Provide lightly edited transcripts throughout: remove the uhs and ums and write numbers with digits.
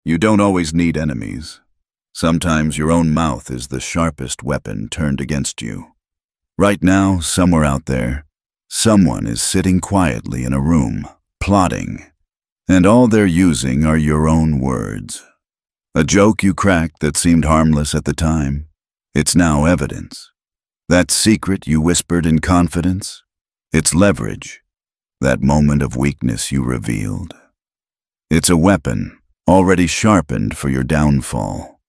You don't always need enemies. Sometimes your own mouth is the sharpest weapon turned against you. Right now, somewhere out there, someone is sitting quietly in a room, plotting, and all they're using are your own words. A joke you cracked that seemed harmless at the time, it's now evidence. That secret you whispered in confidence, it's leverage. That moment of weakness you revealed. It's a weapon, already sharpened for your downfall.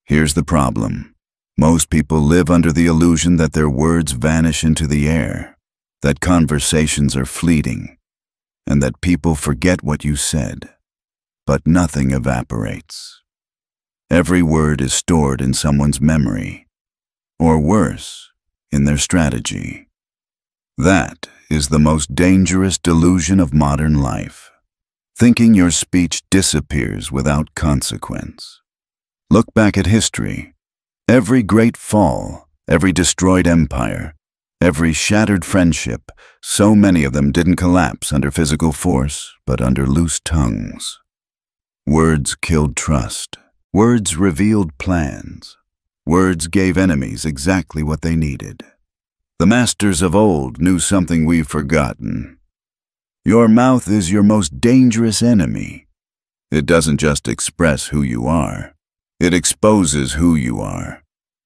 Here's the problem. Most people live under the illusion that their words vanish into the air, that conversations are fleeting, and that people forget what you said. But nothing evaporates. Every word is stored in someone's memory, or worse, in their strategy. That is the most dangerous delusion of modern life. Thinking your speech disappears without consequence. Look back at history. Every great fall, every destroyed empire, every shattered friendship, so many of them didn't collapse under physical force, but under loose tongues. Words killed trust. Words revealed plans. Words gave enemies exactly what they needed. The masters of old knew something we've forgotten. Your mouth is your most dangerous enemy. It doesn't just express who you are. It exposes who you are.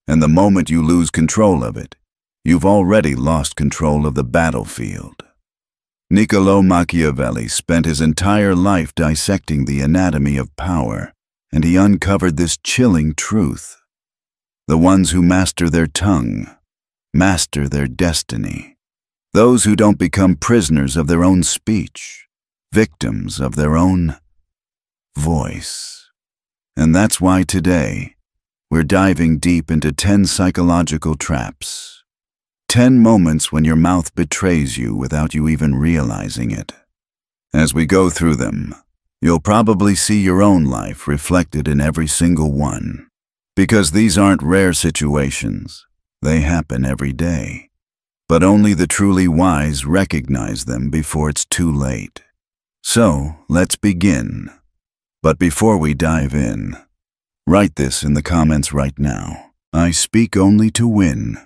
And the moment you lose control of it, you've already lost control of the battlefield. Niccolo Machiavelli spent his entire life dissecting the anatomy of power, and he uncovered this chilling truth. The ones who master their tongue, master their destiny. Those who don't become prisoners of their own speech, victims of their own voice. And that's why today, we're diving deep into 10 psychological traps. 10 moments when your mouth betrays you without you even realizing it. As we go through them, you'll probably see your own life reflected in every single one. Because these aren't rare situations, they happen every day. But only the truly wise recognize them before it's too late. So, let's begin. But before we dive in, write this in the comments right now. I speak only to win.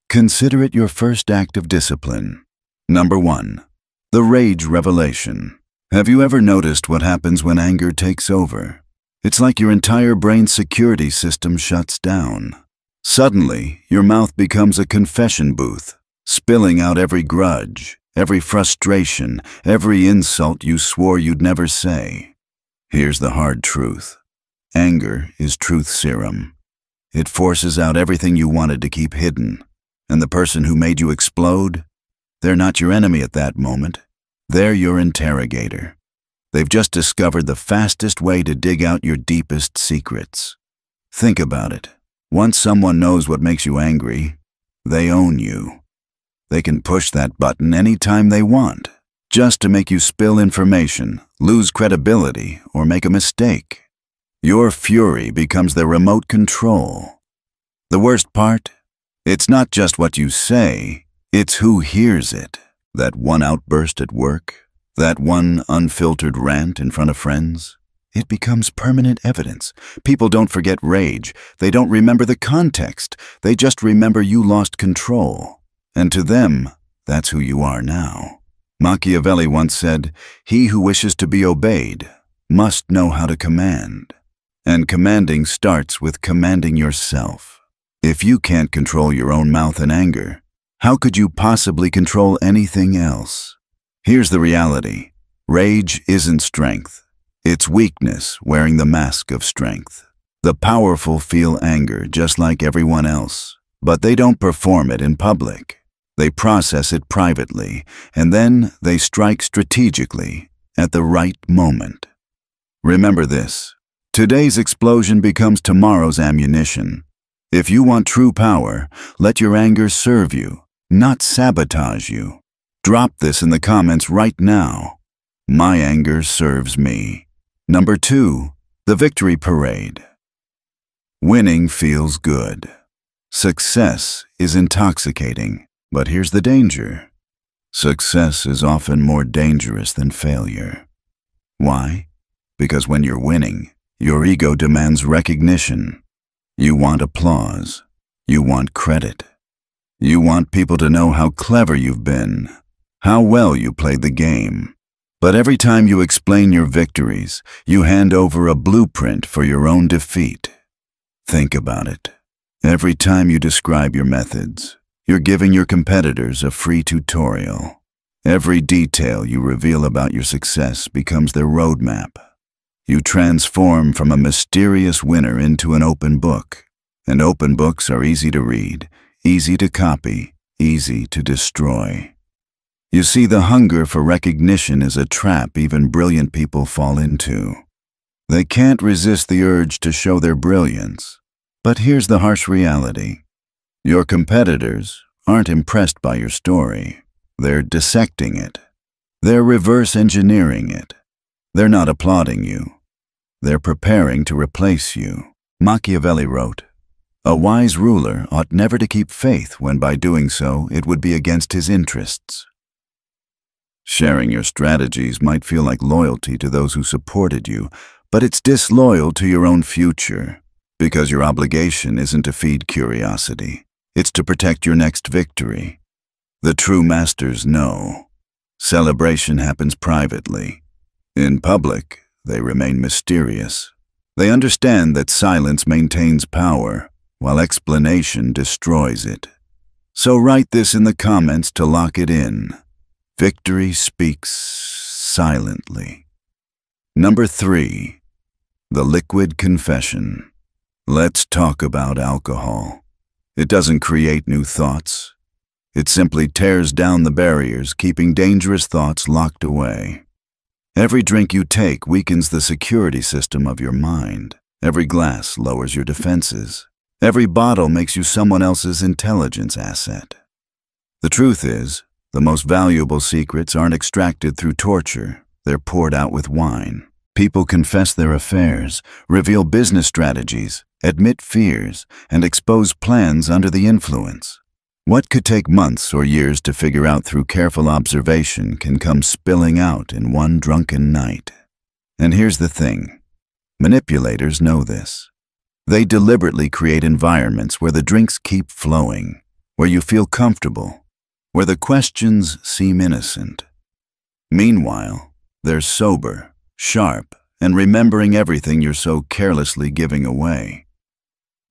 Consider it your first act of discipline. Number 1. The rage revelation. Have you ever noticed what happens when anger takes over? It's like your entire brain's security system shuts down. Suddenly, your mouth becomes a confession booth, spilling out every grudge, every frustration, every insult you swore you'd never say. Here's the hard truth. Anger is truth serum. It forces out everything you wanted to keep hidden. And the person who made you explode, they're not your enemy at that moment. They're your interrogator. They've just discovered the fastest way to dig out your deepest secrets. Think about it. Once someone knows what makes you angry, they own you. They can push that button anytime they want, just to make you spill information, lose credibility, or make a mistake. Your fury becomes their remote control. The worst part? It's not just what you say, it's who hears it. That one outburst at work, that one unfiltered rant in front of friends. It becomes permanent evidence. People don't forget rage. They don't remember the context. They just remember you lost control. And to them, that's who you are now. Machiavelli once said, "He who wishes to be obeyed must know how to command." And commanding starts with commanding yourself. If you can't control your own mouth in anger, how could you possibly control anything else? Here's the reality. Rage isn't strength. It's weakness wearing the mask of strength. The powerful feel anger just like everyone else, but they don't perform it in public. They process it privately, and then they strike strategically at the right moment. Remember this. Today's explosion becomes tomorrow's ammunition. If you want true power, let your anger serve you, not sabotage you. Drop this in the comments right now. My anger serves me. Number 2, the victory parade. Winning feels good. Success is intoxicating. But here's the danger. Success is often more dangerous than failure. Why? Because when you're winning, Your ego demands recognition. You want applause. You want credit. You want people to know how clever you've been, how well you played the game. But every time you explain your victories, you hand over a blueprint for your own defeat. Think about it. Every time you describe your methods, you're giving your competitors a free tutorial. Every detail you reveal about your success becomes their roadmap. You transform from a mysterious winner into an open book. And open books are easy to read, easy to copy, easy to destroy. You see, the hunger for recognition is a trap even brilliant people fall into. They can't resist the urge to show their brilliance. But here's the harsh reality. Your competitors aren't impressed by your story. They're dissecting it. They're reverse engineering it. They're not applauding you. They're preparing to replace you. Machiavelli wrote, "A wise ruler ought never to keep faith when by doing so it would be against his interests." Sharing your strategies might feel like loyalty to those who supported you, but it's disloyal to your own future, because your obligation isn't to feed curiosity. It's to protect your next victory. The true masters know. Celebration happens privately. In public, they remain mysterious. They understand that silence maintains power, while explanation destroys it. So write this in the comments to lock it in. Victory speaks silently. Number 3. The liquid confession. Let's talk about alcohol. It doesn't create new thoughts. It simply tears down the barriers, keeping dangerous thoughts locked away. Every drink you take weakens the security system of your mind. Every glass lowers your defenses. Every bottle makes you someone else's intelligence asset. The truth is, the most valuable secrets aren't extracted through torture. They're poured out with wine. People confess their affairs, reveal business strategies, admit fears, and expose plans under the influence. What could take months or years to figure out through careful observation can come spilling out in one drunken night. And here's the thing. Manipulators know this. They deliberately create environments where the drinks keep flowing, where you feel comfortable, where the questions seem innocent. Meanwhile, they're sober, sharp, and remembering everything you're so carelessly giving away.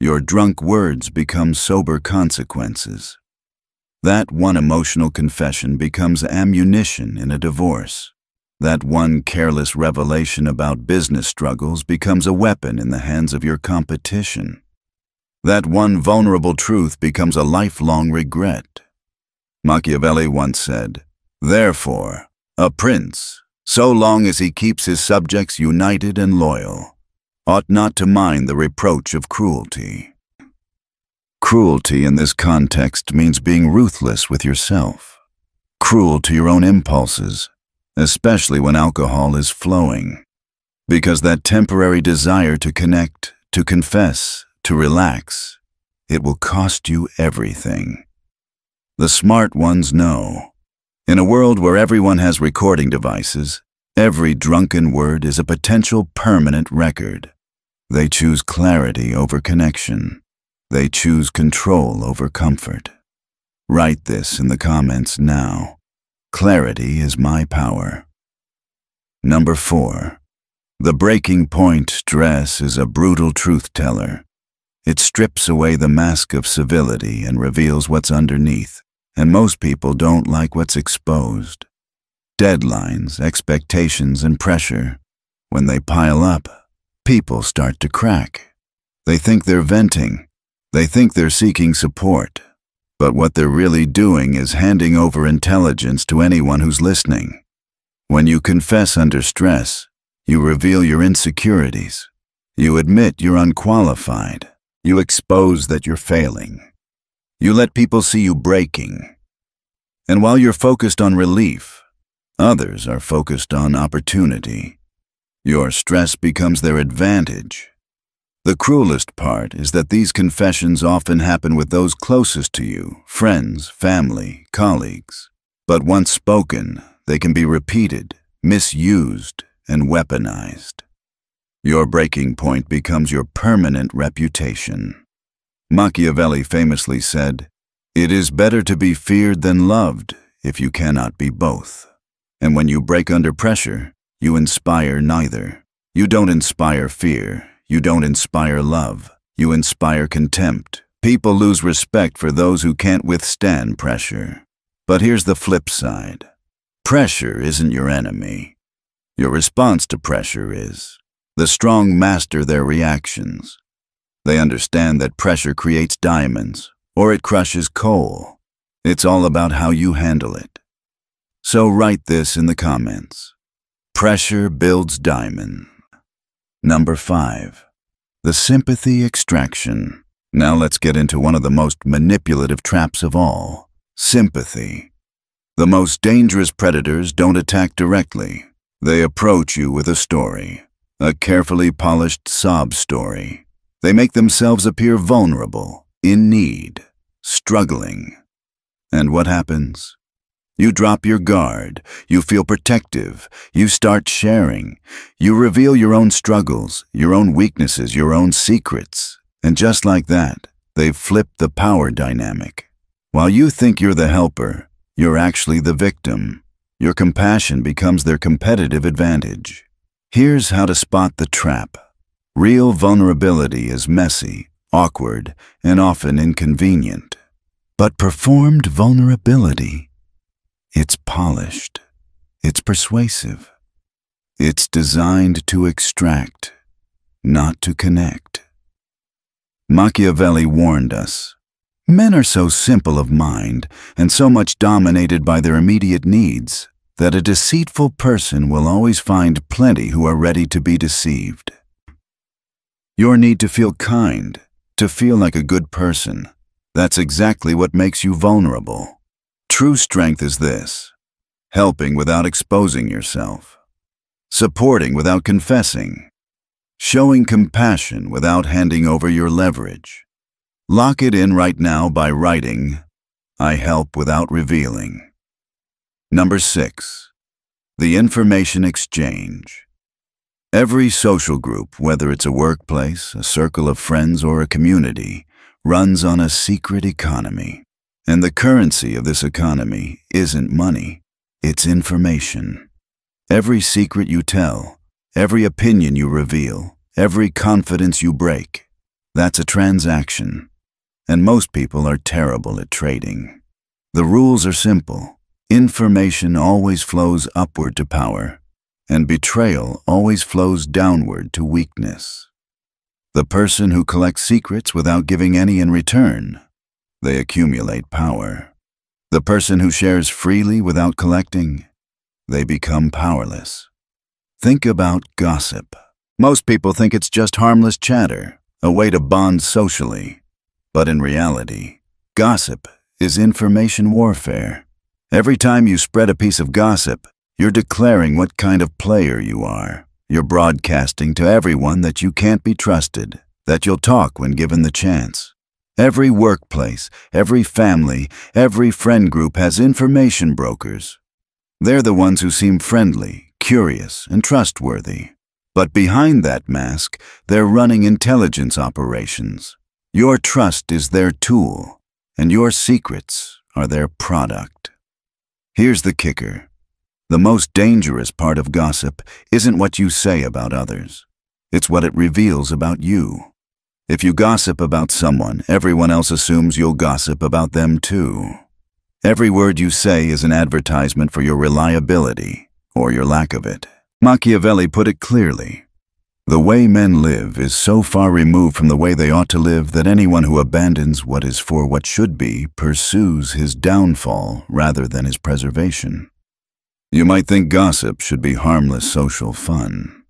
Your drunk words become sober consequences. That one emotional confession becomes ammunition in a divorce. That one careless revelation about business struggles becomes a weapon in the hands of your competition. That one vulnerable truth becomes a lifelong regret. Machiavelli once said, "Therefore, a prince, so long as he keeps his subjects united and loyal, ought not to mind the reproach of cruelty." Cruelty in this context means being ruthless with yourself, cruel to your own impulses, especially when alcohol is flowing, because that temporary desire to connect, to confess, to relax, it will cost you everything. The smart ones know. In a world where everyone has recording devices, every drunken word is a potential permanent record. They choose clarity over connection. They choose control over comfort. Write this in the comments now. Clarity is my power. Number 4. The breaking point dress is a brutal truth teller. It strips away the mask of civility and reveals what's underneath, and most people don't like what's exposed. Deadlines, expectations, and pressure. When they pile up, people start to crack. They think they're venting. They think they're seeking support. But what they're really doing is handing over intelligence to anyone who's listening. When you confess under stress, you reveal your insecurities. You admit you're unqualified. You expose that you're failing. You let people see you breaking. And while you're focused on relief, others are focused on opportunity. Your stress becomes their advantage. The cruelest part is that these confessions often happen with those closest to you, friends, family, colleagues. But once spoken, they can be repeated, misused, and weaponized. Your breaking point becomes your permanent reputation. Machiavelli famously said, "It is better to be feared than loved if you cannot be both." And when you break under pressure, you inspire neither. You don't inspire fear. You don't inspire love. You inspire contempt. People lose respect for those who can't withstand pressure. But here's the flip side. Pressure isn't your enemy. Your response to pressure is. The strong master their reactions. They understand that pressure creates diamonds, or it crushes coal. It's all about how you handle it. So write this in the comments. Pressure builds diamond. Number 5. The sympathy extraction. Now let's get into one of the most manipulative traps of all. Sympathy. The most dangerous predators don't attack directly. They approach you with a story. A carefully polished sob story. They make themselves appear vulnerable, in need, struggling. And what happens? You drop your guard, you feel protective, you start sharing, you reveal your own struggles, your own weaknesses, your own secrets. And just like that, they've flipped the power dynamic. While you think you're the helper, you're actually the victim. Your compassion becomes their competitive advantage. Here's how to spot the trap. Real vulnerability is messy, awkward, and often inconvenient. But performed vulnerability, it's polished, it's persuasive. It's designed to extract, not to connect. Machiavelli warned us, men are so simple of mind and so much dominated by their immediate needs that a deceitful person will always find plenty who are ready to be deceived. Your need to feel kind, to feel like a good person, that's exactly what makes you vulnerable. True strength is this: helping without exposing yourself, supporting without confessing, showing compassion without handing over your leverage. Lock it in right now by writing, "I help without revealing." Number 6. The information exchange. Every social group, whether it's a workplace, a circle of friends, or a community, runs on a secret economy. And the currency of this economy isn't money, it's information. Every secret you tell, every opinion you reveal, every confidence you break, that's a transaction. And most people are terrible at trading. The rules are simple. Information always flows upward to power, and betrayal always flows downward to weakness. The person who collects secrets without giving any in return, they accumulate power. The person who shares freely without collecting, they become powerless. Think about gossip. Most people think it's just harmless chatter, a way to bond socially. But in reality, gossip is information warfare. Every time you spread a piece of gossip, you're declaring what kind of player you are. You're broadcasting to everyone that you can't be trusted, that you'll talk when given the chance. Every workplace, every family, every friend group has information brokers. They're the ones who seem friendly, curious, and trustworthy. But behind that mask, they're running intelligence operations. Your trust is their tool, and your secrets are their product. Here's the kicker. The most dangerous part of gossip isn't what you say about others. It's what it reveals about you. If you gossip about someone, everyone else assumes you'll gossip about them too. Every word you say is an advertisement for your reliability, or your lack of it. Machiavelli put it clearly. The way men live is so far removed from the way they ought to live that anyone who abandons what is for what should be pursues his downfall rather than his preservation. You might think gossip should be harmless social fun,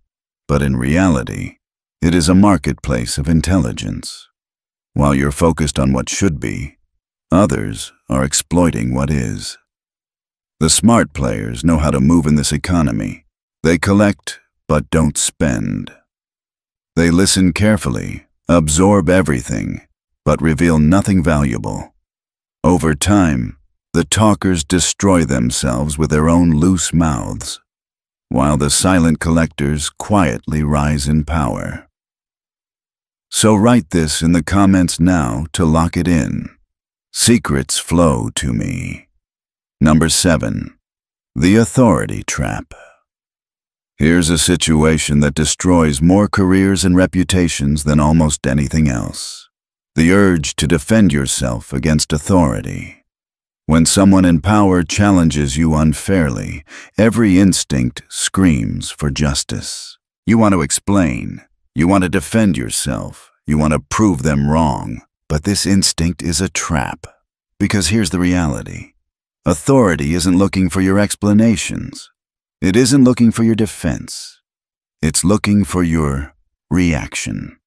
but in reality, it is a marketplace of intelligence. While you're focused on what should be, others are exploiting what is. The smart players know how to move in this economy. They collect, but don't spend. They listen carefully, absorb everything, but reveal nothing valuable. Over time, the talkers destroy themselves with their own loose mouths. while the silent collectors quietly rise in power. So write this in the comments now to lock it in. Secrets flow to me. Number 7. The authority trap. Here's a situation that destroys more careers and reputations than almost anything else. The urge to defend yourself against authority. When someone in power challenges you unfairly, every instinct screams for justice. You want to explain. You want to defend yourself. You want to prove them wrong. But this instinct is a trap. Because here's the reality. Authority isn't looking for your explanations. It isn't looking for your defense. It's looking for your reaction.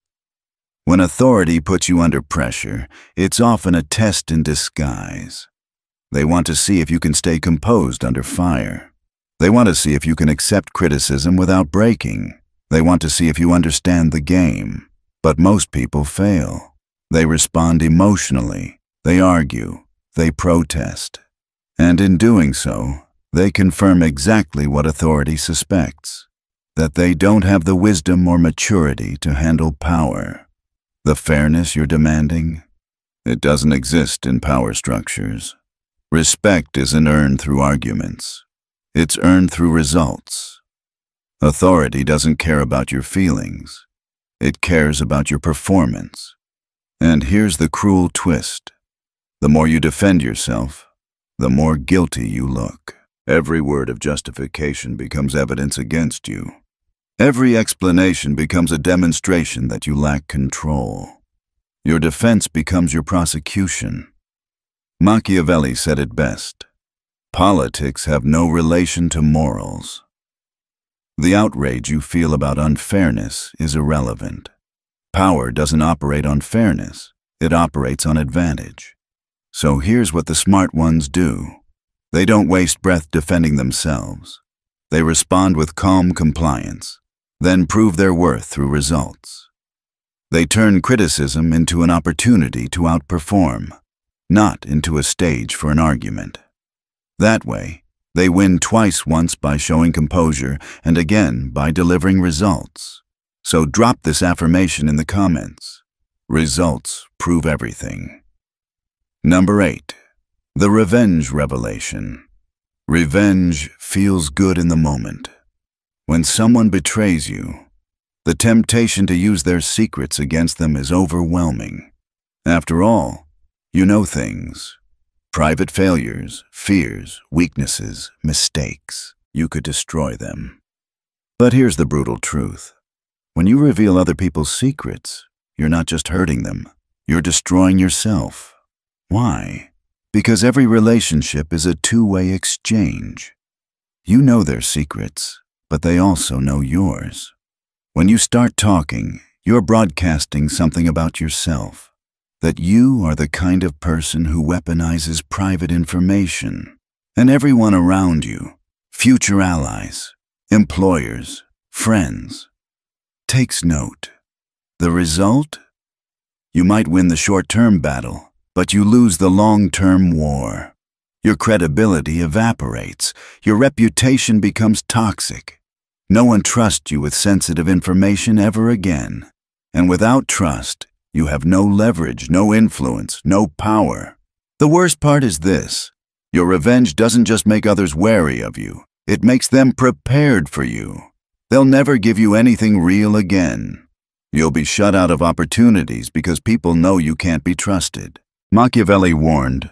When authority puts you under pressure, it's often a test in disguise. They want to see if you can stay composed under fire. They want to see if you can accept criticism without breaking. They want to see if you understand the game. But most people fail. They respond emotionally. They argue. They protest. And in doing so, they confirm exactly what authority suspects, that they don't have the wisdom or maturity to handle power. The fairness you're demanding, it doesn't exist in power structures. Respect isn't earned through arguments. It's earned through results. Authority doesn't care about your feelings. It cares about your performance. And here's the cruel twist. The more you defend yourself, the more guilty you look. Every word of justification becomes evidence against you. Every explanation becomes a demonstration that you lack control. Your defense becomes your prosecution. Machiavelli said it best. Politics have no relation to morals. The outrage you feel about unfairness is irrelevant. Power doesn't operate on fairness. It operates on advantage. So here's what the smart ones do. They don't waste breath defending themselves. They respond with calm compliance, then prove their worth through results. They turn criticism into an opportunity to outperform, not into a stage for an argument. That way, they win twice, once by showing composure and again by delivering results. So drop this affirmation in the comments. Results prove everything. Number 8. The revenge revelation. Revenge feels good in the moment. When someone betrays you, the temptation to use their secrets against them is overwhelming. After all, you know things. Private failures, fears, weaknesses, mistakes. You could destroy them. But here's the brutal truth. When you reveal other people's secrets, you're not just hurting them, you're destroying yourself. Why? Because every relationship is a two-way exchange. You know their secrets, but they also know yours. When you start talking, you're broadcasting something about yourself. That you are the kind of person who weaponizes private information. And everyone around you, future allies, employers, friends, takes note. The result? You might win the short-term battle, but you lose the long-term war. Your credibility evaporates. Your reputation becomes toxic. No one trusts you with sensitive information ever again. And without trust, you have no leverage, no influence, no power. The worst part is this. Your revenge doesn't just make others wary of you. It makes them prepared for you. They'll never give you anything real again. You'll be shut out of opportunities because people know you can't be trusted. Machiavelli warned,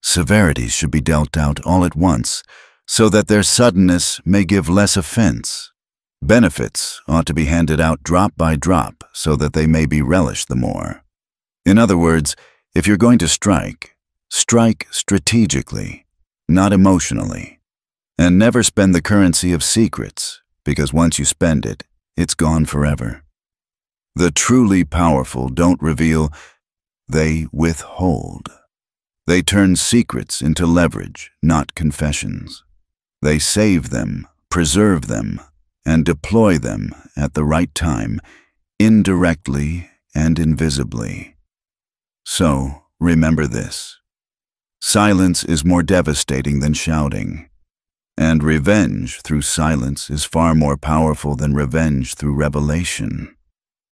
severities should be dealt out all at once, so that their suddenness may give less offense. Benefits ought to be handed out drop by drop, so that they may be relished the more. In other words, if you're going to strike, strike strategically, not emotionally. And never spend the currency of secrets, because once you spend it, it's gone forever. The truly powerful don't reveal, they withhold. They turn secrets into leverage, not confessions. They save them, preserve them, and deploy them at the right time, indirectly and invisibly. So, remember this. Silence is more devastating than shouting. And revenge through silence is far more powerful than revenge through revelation.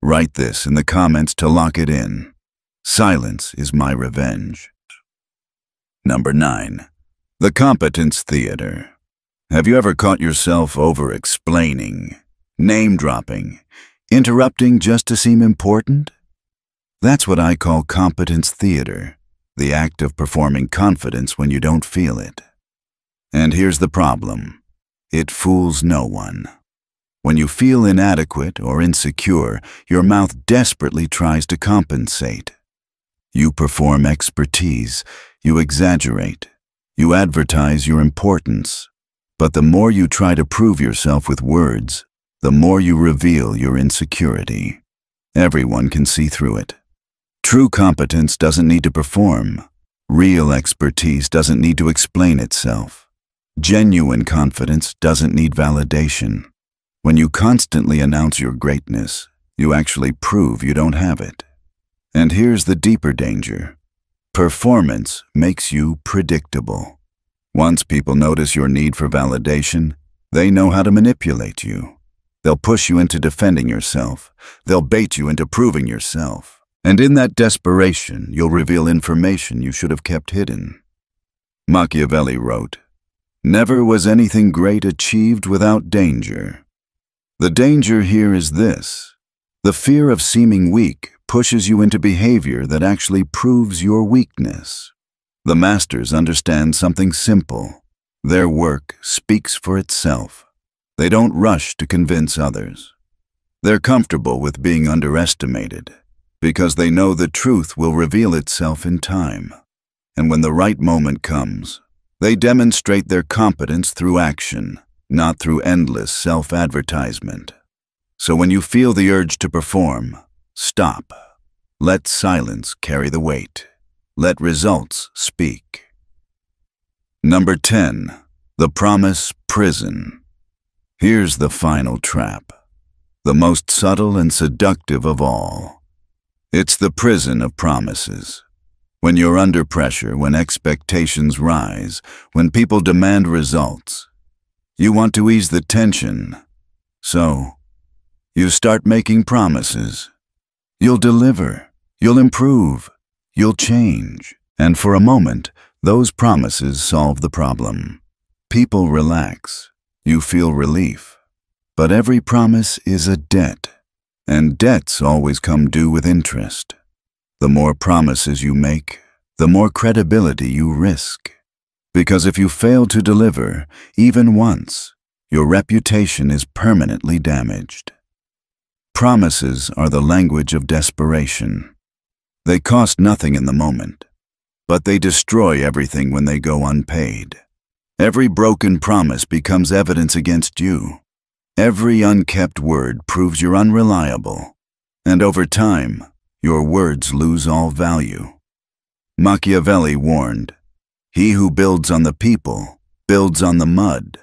Write this in the comments to lock it in. Silence is my revenge. Number 9. The competence theater. Have you ever caught yourself over-explaining, name-dropping, interrupting just to seem important? That's what I call competence theater, the act of performing confidence when you don't feel it. And here's the problem. It fools no one. When you feel inadequate or insecure, your mouth desperately tries to compensate. You perform expertise, you exaggerate, you advertise your importance. But the more you try to prove yourself with words, the more you reveal your insecurity. Everyone can see through it. True competence doesn't need to perform. Real expertise doesn't need to explain itself. Genuine confidence doesn't need validation. When you constantly announce your greatness, you actually prove you don't have it. And here's the deeper danger. Performance makes you predictable. Once people notice your need for validation, they know how to manipulate you. They'll push you into defending yourself. They'll bait you into proving yourself. And in that desperation, you'll reveal information you should have kept hidden. Machiavelli wrote, "Never was anything great achieved without danger." The danger here is this. The fear of seeming weak pushes you into behavior that actually proves your weakness. The masters understand something simple. Their work speaks for itself. They don't rush to convince others. They're comfortable with being underestimated because they know the truth will reveal itself in time. And when the right moment comes, they demonstrate their competence through action, not through endless self-advertisement. So when you feel the urge to perform, stop. Let silence carry the weight. Let results speak. Number 10. The promise prison. Here's the final trap. The most subtle and seductive of all. It's the prison of promises. When you're under pressure, when expectations rise, when people demand results, you want to ease the tension. So, you start making promises. You'll deliver, you'll improve, you'll change. And for a moment, those promises solve the problem. People relax. You feel relief. But every promise is a debt, and debts always come due with interest. The more promises you make, the more credibility you risk. Because if you fail to deliver, even once, your reputation is permanently damaged. Promises are the language of desperation. They cost nothing in the moment, but they destroy everything when they go unpaid. Every broken promise becomes evidence against you. Every unkept word proves you're unreliable. And over time, your words lose all value. Machiavelli warned, "He who builds on the people builds on the mud."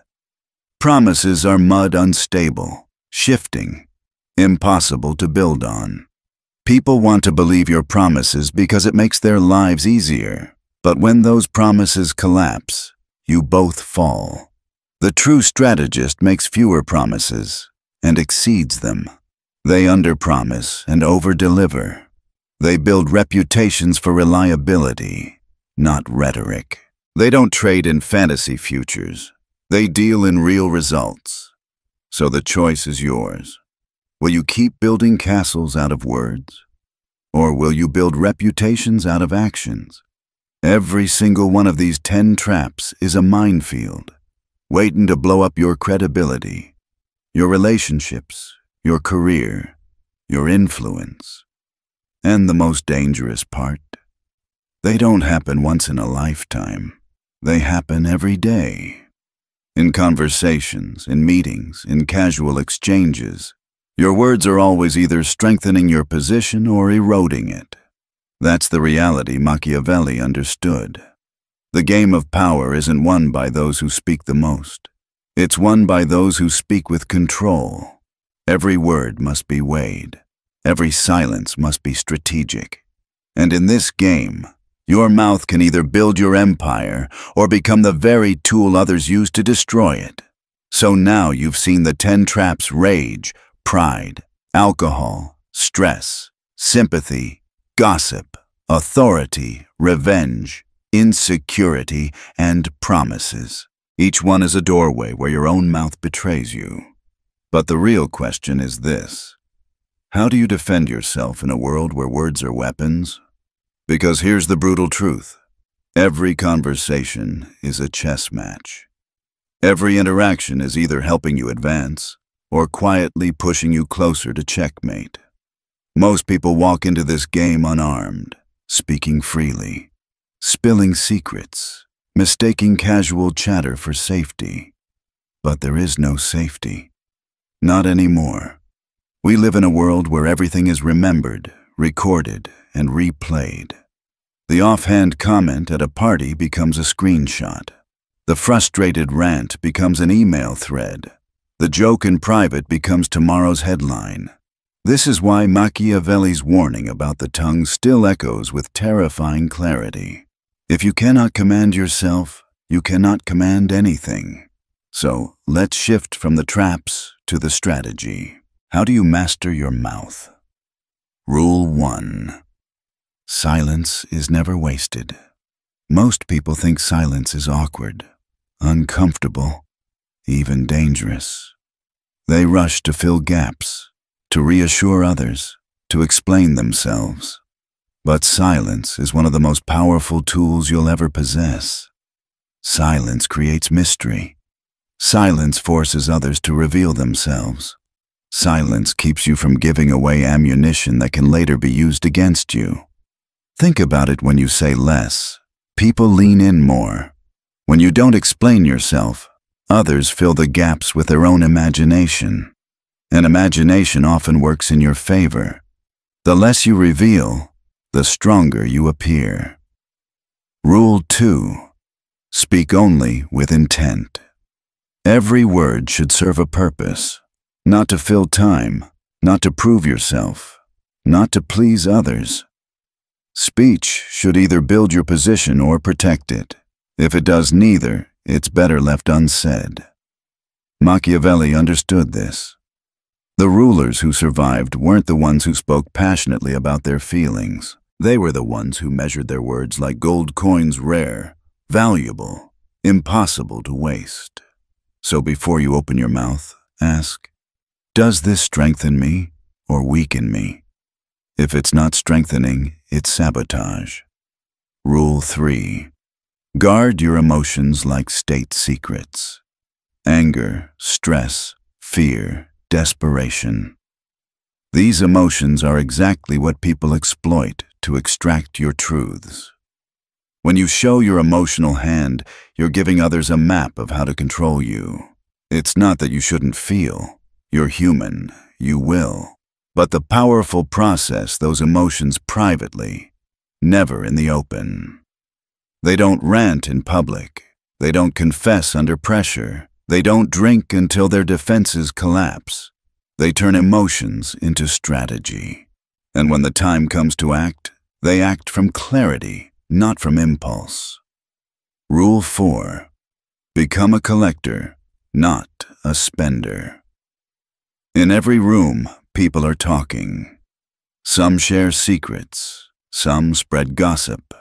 Promises are mud, unstable, shifting, impossible to build on. People want to believe your promises because it makes their lives easier. But when those promises collapse, you both fall. The true strategist makes fewer promises and exceeds them. They underpromise and overdeliver. They build reputations for reliability, not rhetoric. They don't trade in fantasy futures. They deal in real results. So the choice is yours. Will you keep building castles out of words? Or will you build reputations out of actions? Every single one of these 10 traps is a minefield, waiting to blow up your credibility, your relationships, your career, your influence. And the most dangerous part, they don't happen once in a lifetime. They happen every day. In conversations, in meetings, in casual exchanges, your words are always either strengthening your position or eroding it. That's the reality Machiavelli understood. The game of power isn't won by those who speak the most. It's won by those who speak with control. Every word must be weighed. Every silence must be strategic. And in this game, Your mouth can either build your empire or become the very tool others use to destroy it. So now you've seen the 10 traps: rage, pride, alcohol, stress, sympathy, gossip, authority, revenge, insecurity, and promises. Each one is a doorway where your own mouth betrays you. But the real question is this: how do you defend yourself in a world where words are weapons? Because here's the brutal truth. Every conversation is a chess match. Every interaction is either helping you advance or quietly pushing you closer to checkmate. Most people walk into this game unarmed, speaking freely, spilling secrets, mistaking casual chatter for safety. But there is no safety. Not anymore. We live in a world where everything is remembered, recorded, and replayed. The offhand comment at a party becomes a screenshot. The frustrated rant becomes an email thread. The joke in private becomes tomorrow's headline. This is why Machiavelli's warning about the tongue still echoes with terrifying clarity. If you cannot command yourself, you cannot command anything. So let's shift from the traps to the strategy. How do you master your mouth? Rule 1. Silence is never wasted. Most people think silence is awkward, uncomfortable, even dangerous. They rush to fill gaps, to reassure others, to explain themselves. But silence is one of the most powerful tools you'll ever possess. Silence creates mystery. Silence forces others to reveal themselves. Silence keeps you from giving away ammunition that can later be used against you. Think about it: when you say less, people lean in more. When you don't explain yourself, others fill the gaps with their own imagination. And imagination often works in your favor. The less you reveal, the stronger you appear. Rule 2. Speak only with intent. Every word should serve a purpose. Not to fill time, not to prove yourself, not to please others. Speech should either build your position or protect it. If it does neither, it's better left unsaid. Machiavelli understood this. The rulers who survived weren't the ones who spoke passionately about their feelings. They were the ones who measured their words like gold coins: rare, valuable, impossible to waste. So before you open your mouth, ask, does this strengthen me or weaken me? If it's not strengthening, it's sabotage. Rule 3. Guard your emotions like state secrets. Anger, stress, fear, desperation. These emotions are exactly what people exploit to extract your truths. When you show your emotional hand, you're giving others a map of how to control you. It's not that you shouldn't feel. You're human, you will. But the powerful process those emotions privately, never in the open. They don't rant in public. They don't confess under pressure. They don't drink until their defenses collapse. They turn emotions into strategy. And when the time comes to act, they act from clarity, not from impulse. Rule 4. Become a collector, not a spender. In every room, people are talking. Some share secrets, some spread gossip,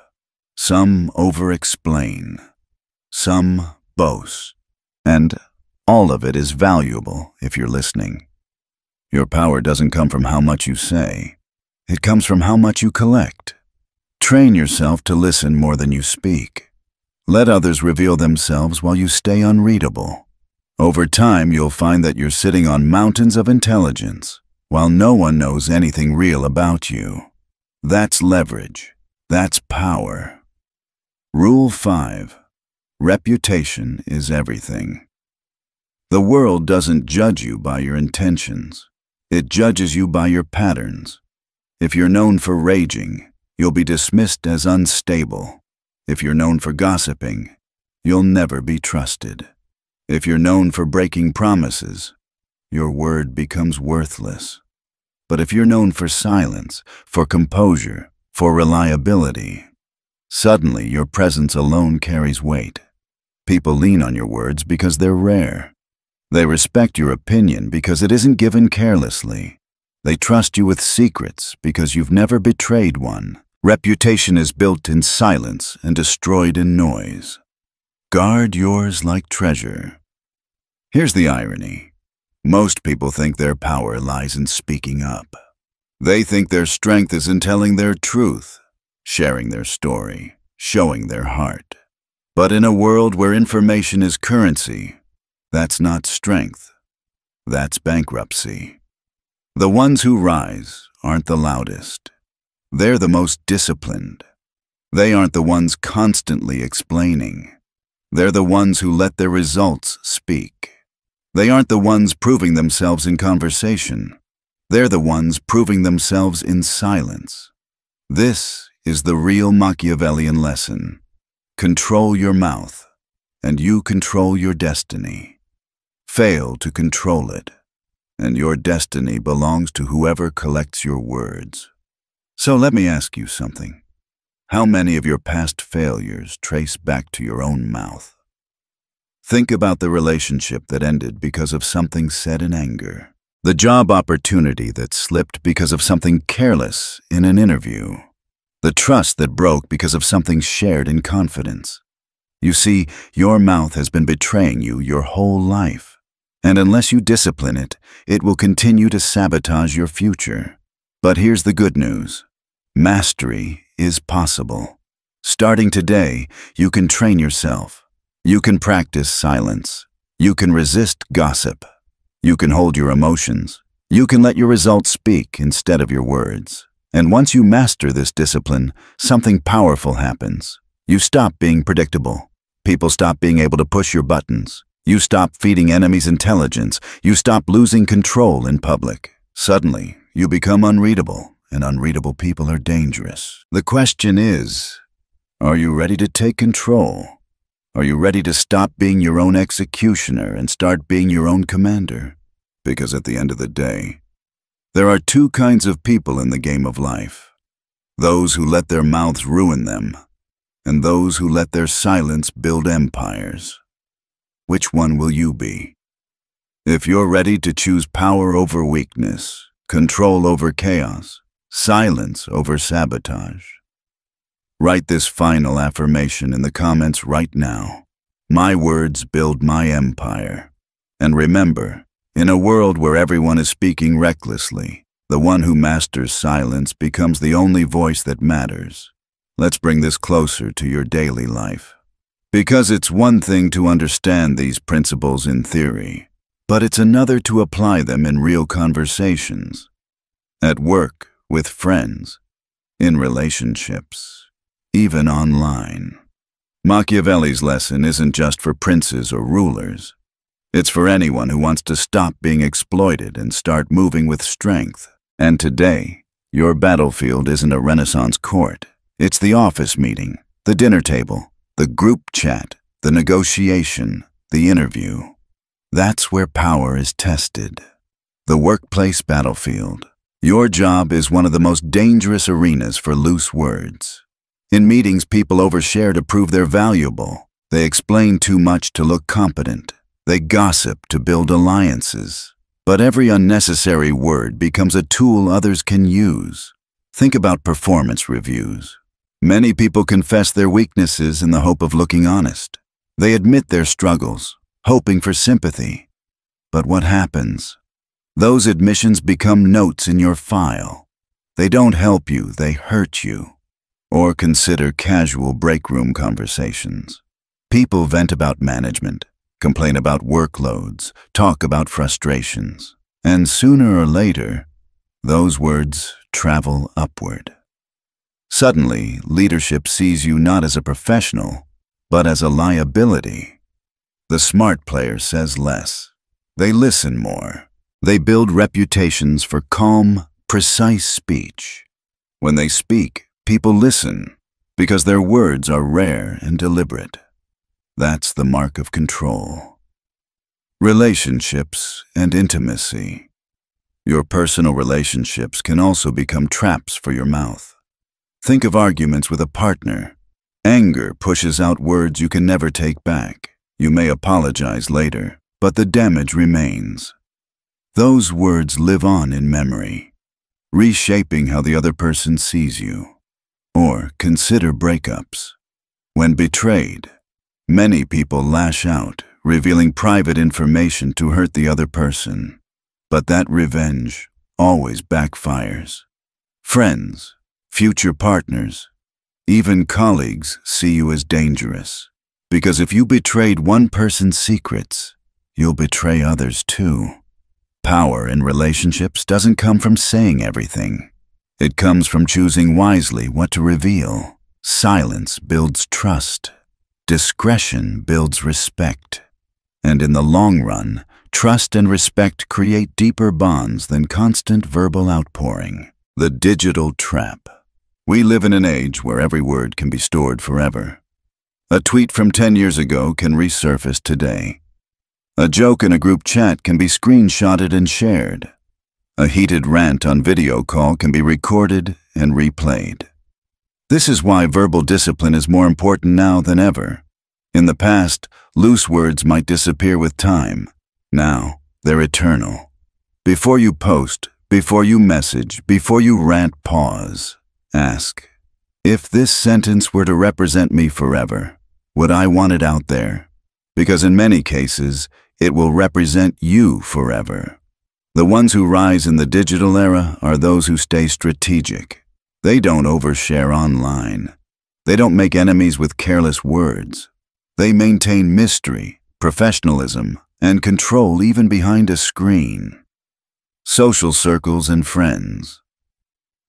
some over-explain, some boast. And all of it is valuable if you're listening. Your power doesn't come from how much you say. It comes from how much you collect. Train yourself to listen more than you speak. Let others reveal themselves while you stay unreadable. Over time, you'll find that you're sitting on mountains of intelligence, while no one knows anything real about you. That's leverage. That's power. Rule 5. Reputation is everything. The world doesn't judge you by your intentions. It judges you by your patterns. If you're known for raging, you'll be dismissed as unstable. If you're known for gossiping, you'll never be trusted. If you're known for breaking promises, your word becomes worthless. But if you're known for silence, for composure, for reliability, Suddenly, your presence alone carries weight. People lean on your words because they're rare. They respect your opinion because it isn't given carelessly. They trust you with secrets because you've never betrayed one. Reputation is built in silence and destroyed in noise. Guard yours like treasure. Here's the irony. Most people think their power lies in speaking up. They think their strength is in telling their truth, sharing their story, showing their heart. But in a world where information is currency, that's not strength. That's bankruptcy. The ones who rise aren't the loudest. They're the most disciplined. They aren't the ones constantly explaining. They're the ones who let their results speak. They aren't the ones proving themselves in conversation. They're the ones proving themselves in silence. This is the real Machiavellian lesson. Control your mouth, and you control your destiny. Fail to control it, and your destiny belongs to whoever collects your words. So let me ask you something. How many of your past failures trace back to your own mouth? Think about the relationship that ended because of something said in anger. The job opportunity that slipped because of something careless in an interview. The trust that broke because of something shared in confidence. You see, your mouth has been betraying you your whole life. And unless you discipline it, it will continue to sabotage your future. But here's the good news. Mastery is possible. Starting today, you can train yourself. You can practice silence. You can resist gossip. You can hold your emotions. You can let your results speak instead of your words. And once you master this discipline, something powerful happens. You stop being predictable. People stop being able to push your buttons. You stop feeding enemies intelligence. You stop losing control in public. Suddenly, you become unreadable, and unreadable people are dangerous. The question is, are you ready to take control? Are you ready to stop being your own executioner and start being your own commander? Because at the end of the day, there are two kinds of people in the game of life. Those who let their mouths ruin them, and those who let their silence build empires. Which one will you be? If you're ready to choose power over weakness, control over chaos, silence over sabotage, write this final affirmation in the comments right now. My words build my empire. And remember, in a world where everyone is speaking recklessly, the one who masters silence becomes the only voice that matters. Let's bring this closer to your daily life. Because it's one thing to understand these principles in theory, but it's another to apply them in real conversations. At work, with friends, in relationships, even online. Machiavelli's lesson isn't just for princes or rulers. It's for anyone who wants to stop being exploited and start moving with strength. And today, your battlefield isn't a Renaissance court. It's the office meeting, the dinner table, the group chat, the negotiation, the interview. That's where power is tested. The workplace battlefield. Your job is one of the most dangerous arenas for loose words. In meetings, people overshare to prove they're valuable. They explain too much to look competent. They gossip to build alliances. But every unnecessary word becomes a tool others can use. Think about performance reviews. Many people confess their weaknesses in the hope of looking honest. They admit their struggles, hoping for sympathy. But what happens? Those admissions become notes in your file. They don't help you, they hurt you. Or consider casual break room conversations. People vent about management, complain about workloads, talk about frustrations. And sooner or later, those words travel upward. Suddenly, leadership sees you not as a professional, but as a liability. The smart player says less. They listen more. They build reputations for calm, precise speech. When they speak, people listen because their words are rare and deliberate. That's the mark of control. Relationships and intimacy. Your personal relationships can also become traps for your mouth. Think of arguments with a partner. Anger pushes out words you can never take back. You may apologize later, but the damage remains. Those words live on in memory, reshaping how the other person sees you. Or consider breakups. When betrayed, many people lash out, revealing private information to hurt the other person. But that revenge always backfires. Friends, future partners, even colleagues see you as dangerous. Because if you betrayed one person's secrets, you'll betray others too. Power in relationships doesn't come from saying everything. It comes from choosing wisely what to reveal. Silence builds trust. Discretion builds respect. And in the long run, trust and respect create deeper bonds than constant verbal outpouring. The digital trap. We live in an age where every word can be stored forever. A tweet from 10 years ago can resurface today. A joke in a group chat can be screenshotted and shared. A heated rant on video call can be recorded and replayed. This is why verbal discipline is more important now than ever. In the past, loose words might disappear with time. Now, they're eternal. Before you post, before you message, before you rant, pause. Ask, if this sentence were to represent me forever, would I want it out there? Because in many cases, it will represent you forever. The ones who rise in the digital era are those who stay strategic. They don't overshare online. They don't make enemies with careless words. They maintain mystery, professionalism, and control even behind a screen. Social circles and friends.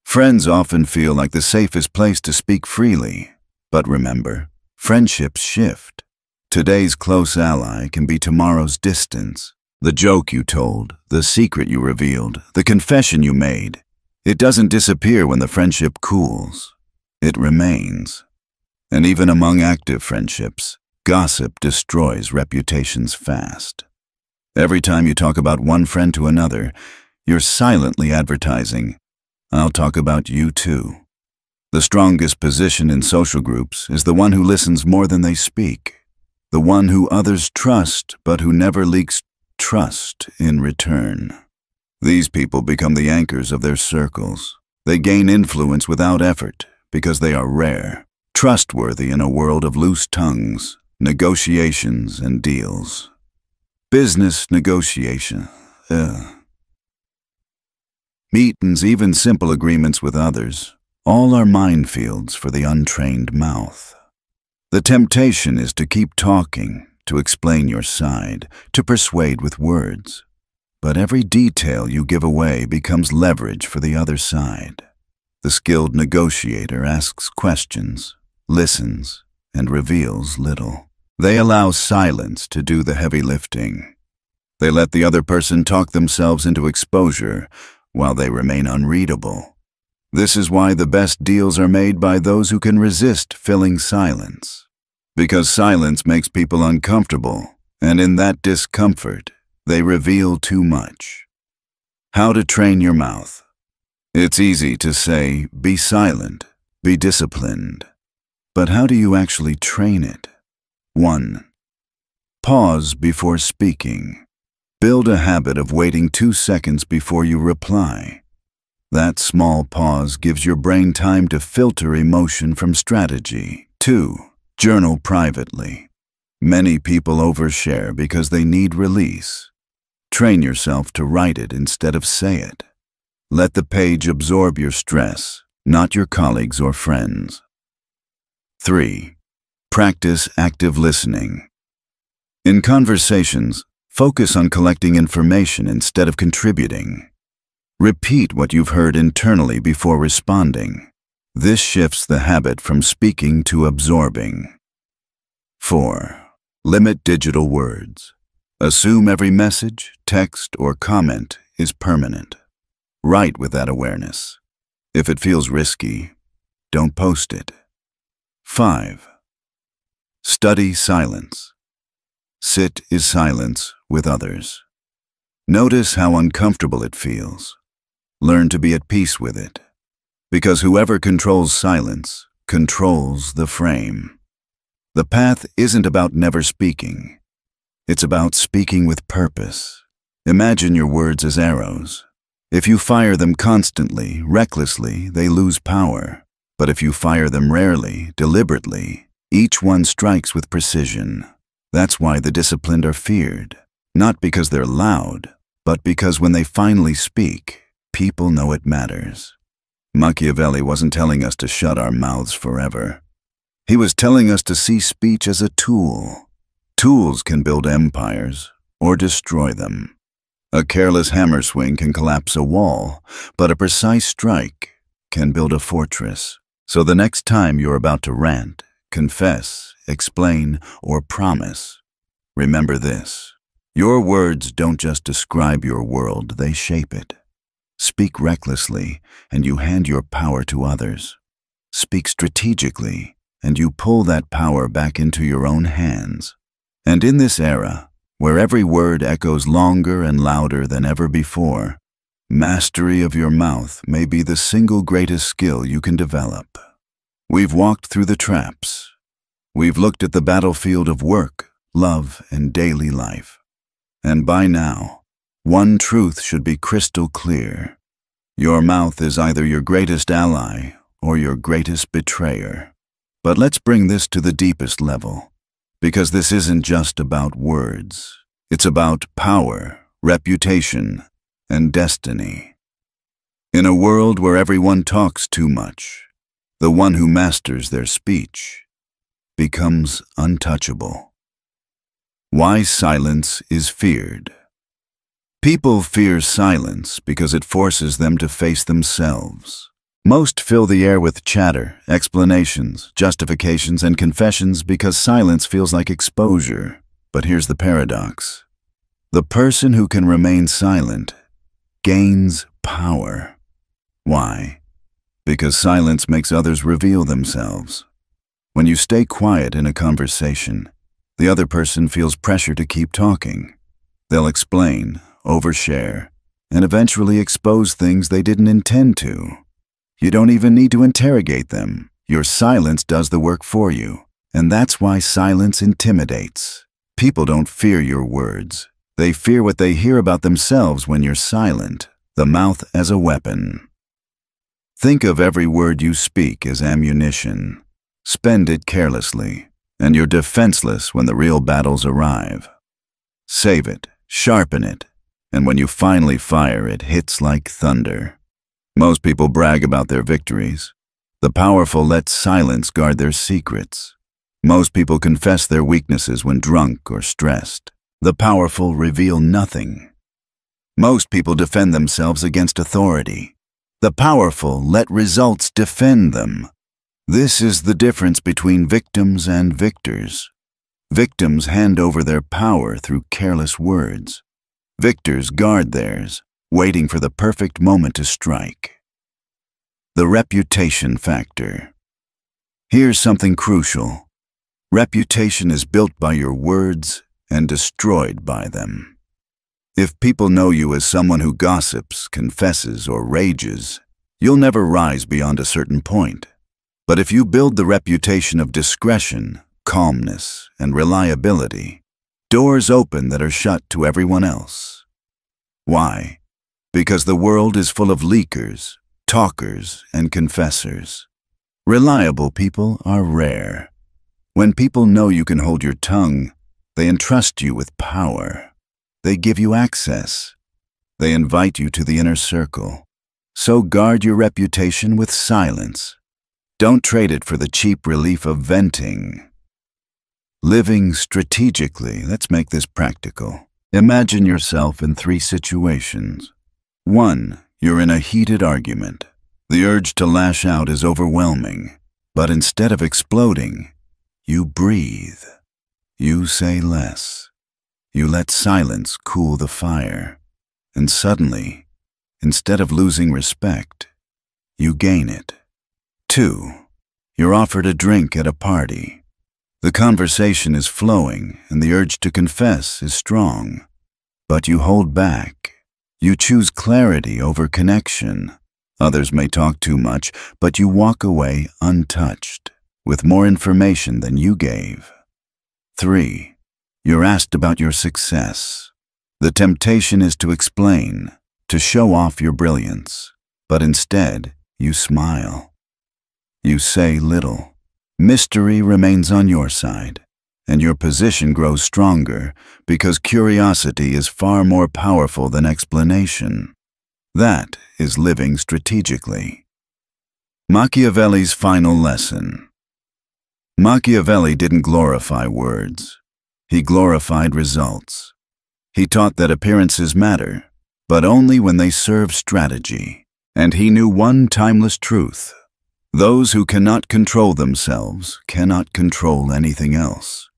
Friends often feel like the safest place to speak freely. But remember, friendships shift. Today's close ally can be tomorrow's distance. The joke you told, the secret you revealed, the confession you made, it doesn't disappear when the friendship cools. It remains. And even among active friendships, gossip destroys reputations fast. Every time you talk about one friend to another, you're silently advertising, I'll talk about you too. The strongest position in social groups is the one who listens more than they speak, the one who others trust but who never leaks trust in return. These people become the anchors of their circles. They gain influence without effort because they are rare, trustworthy in a world of loose tongues, negotiations, and deals. Business negotiation. Meetings, even simple agreements with others, all are minefields for the untrained mouth. The temptation is to keep talking, to explain your side, to persuade with words. But every detail you give away becomes leverage for the other side. The skilled negotiator asks questions, listens, and reveals little. They allow silence to do the heavy lifting. They let the other person talk themselves into exposure while they remain unreadable. This is why the best deals are made by those who can resist filling silence. Because silence makes people uncomfortable, and in that discomfort, they reveal too much. How to train your mouth. It's easy to say, be silent, be disciplined. But how do you actually train it? 1. Pause before speaking. Build a habit of waiting 2 seconds before you reply. That small pause gives your brain time to filter emotion from strategy. 2. Journal privately. Many people overshare because they need release. Train yourself to write it instead of say it. Let the page absorb your stress, not your colleagues or friends. 3. Practice active listening. In conversations, focus on collecting information instead of contributing. Repeat what you've heard internally before responding. This shifts the habit from speaking to absorbing. 4. Limit digital words. Assume every message, text, or comment is permanent. Write with that awareness. If it feels risky, don't post it. 5. Study silence. Sit is silence with others. Notice how uncomfortable it feels. Learn to be at peace with it. Because whoever controls silence controls the frame. The path isn't about never speaking. It's about speaking with purpose. Imagine your words as arrows. If you fire them constantly, recklessly, they lose power. But if you fire them rarely, deliberately, each one strikes with precision. That's why the disciplined are feared. Not because they're loud, but because when they finally speak, people know it matters. Machiavelli wasn't telling us to shut our mouths forever. He was telling us to see speech as a tool. Tools can build empires or destroy them. A careless hammer swing can collapse a wall, but a precise strike can build a fortress. So the next time you're about to rant, confess, explain, or promise, remember this. Your words don't just describe your world, they shape it. Speak recklessly, and you hand your power to others. Speak strategically, and you pull that power back into your own hands. And in this era, where every word echoes longer and louder than ever before, mastery of your mouth may be the single greatest skill you can develop. We've walked through the traps. We've looked at the battlefield of work, love, and daily life. And by now, one truth should be crystal clear. Your mouth is either your greatest ally or your greatest betrayer. But let's bring this to the deepest level, because this isn't just about words. It's about power, reputation, and destiny. In a world where everyone talks too much, the one who masters their speech becomes untouchable. Why silence is feared. People fear silence because it forces them to face themselves. Most fill the air with chatter, explanations, justifications, and confessions because silence feels like exposure. But here's the paradox. The person who can remain silent gains power. Why? Because silence makes others reveal themselves. When you stay quiet in a conversation, the other person feels pressure to keep talking. They'll explain, overshare, and eventually expose things they didn't intend to. You don't even need to interrogate them. Your silence does the work for you. And that's why silence intimidates. People don't fear your words. They fear what they hear about themselves when you're silent. The mouth as a weapon. Think of every word you speak as ammunition. Spend it carelessly, and you're defenseless when the real battles arrive. Save it, sharpen it, and when you finally fire, it hits like thunder. Most people brag about their victories. The powerful let silence guard their secrets. Most people confess their weaknesses when drunk or stressed. The powerful reveal nothing. Most people defend themselves against authority. The powerful let results defend them. This is the difference between victims and victors. Victims hand over their power through careless words. Victors guard theirs, waiting for the perfect moment to strike. The reputation factor. Here's something crucial. Reputation is built by your words and destroyed by them. If people know you as someone who gossips, confesses, or rages, you'll never rise beyond a certain point. But if you build the reputation of discretion, calmness, and reliability, doors open that are shut to everyone else. Why? Because the world is full of leakers, talkers, and confessors. Reliable people are rare. When people know you can hold your tongue, they entrust you with power. They give you access. They invite you to the inner circle. So guard your reputation with silence. Don't trade it for the cheap relief of venting. Living strategically. Let's make this practical. Imagine yourself in 3 situations. 1. You're in a heated argument. The urge to lash out is overwhelming. But instead of exploding, you breathe. You say less. You let silence cool the fire. And suddenly, instead of losing respect, you gain it. 2. You're offered a drink at a party. The conversation is flowing and the urge to confess is strong. But you hold back. You choose clarity over connection. Others may talk too much, but you walk away untouched, with more information than you gave. 3. You're asked about your success. The temptation is to explain, to show off your brilliance, but instead you smile. You say little. Mystery remains on your side, and your position grows stronger because curiosity is far more powerful than explanation. That is living strategically. Machiavelli's final lesson. Machiavelli didn't glorify words. He glorified results. He taught that appearances matter, but only when they serve strategy. And he knew one timeless truth. Those who cannot control themselves cannot control anything else.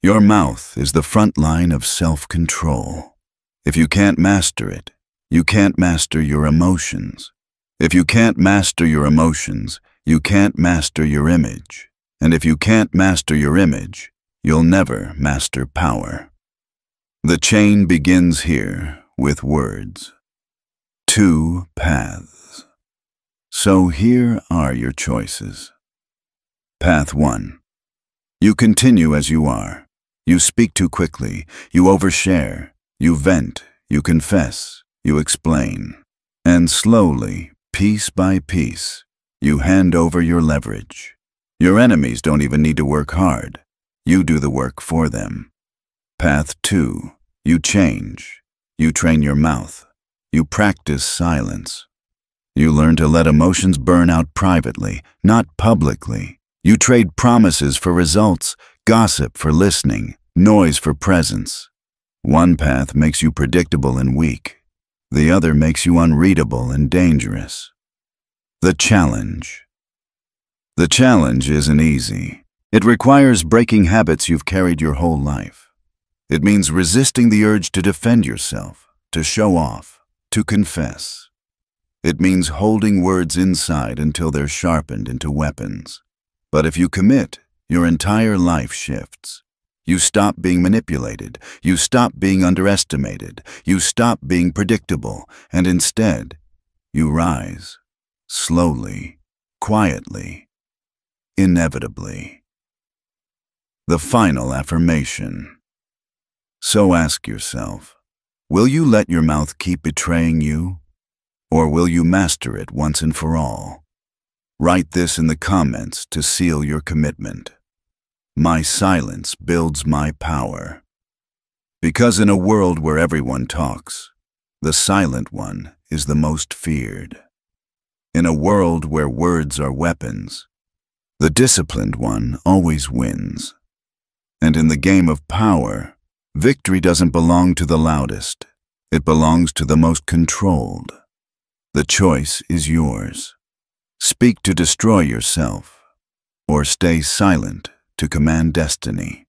Your mouth is the front line of self-control. If you can't master it, you can't master your emotions. If you can't master your emotions, you can't master your image. And if you can't master your image, you'll never master power. The chain begins here with words. 2 paths. So here are your choices. Path 1. You continue as you are. You speak too quickly. You overshare. You vent. You confess. You explain. And slowly, piece by piece, you hand over your leverage. Your enemies don't even need to work hard. You do the work for them. Path 2. You change. You train your mouth. You practice silence. You learn to let emotions burn out privately, not publicly. You trade promises for results, gossip for listening, noise for presence. One path makes you predictable and weak. The other makes you unreadable and dangerous. The challenge. The challenge isn't easy. It requires breaking habits you've carried your whole life. It means resisting the urge to defend yourself, to show off, to confess. It means holding words inside until they're sharpened into weapons. But if you commit, your entire life shifts. You stop being manipulated. You stop being underestimated. You stop being predictable. And instead, you rise. Slowly, quietly, inevitably. The final affirmation. So ask yourself, will you let your mouth keep betraying you? Or will you master it once and for all? Write this in the comments to seal your commitment. My silence builds my power. Because in a world where everyone talks, the silent one is the most feared. In a world where words are weapons, the disciplined one always wins. And in the game of power, victory doesn't belong to the loudest. It belongs to the most controlled. The choice is yours. Speak to destroy yourself, or stay silent to command destiny.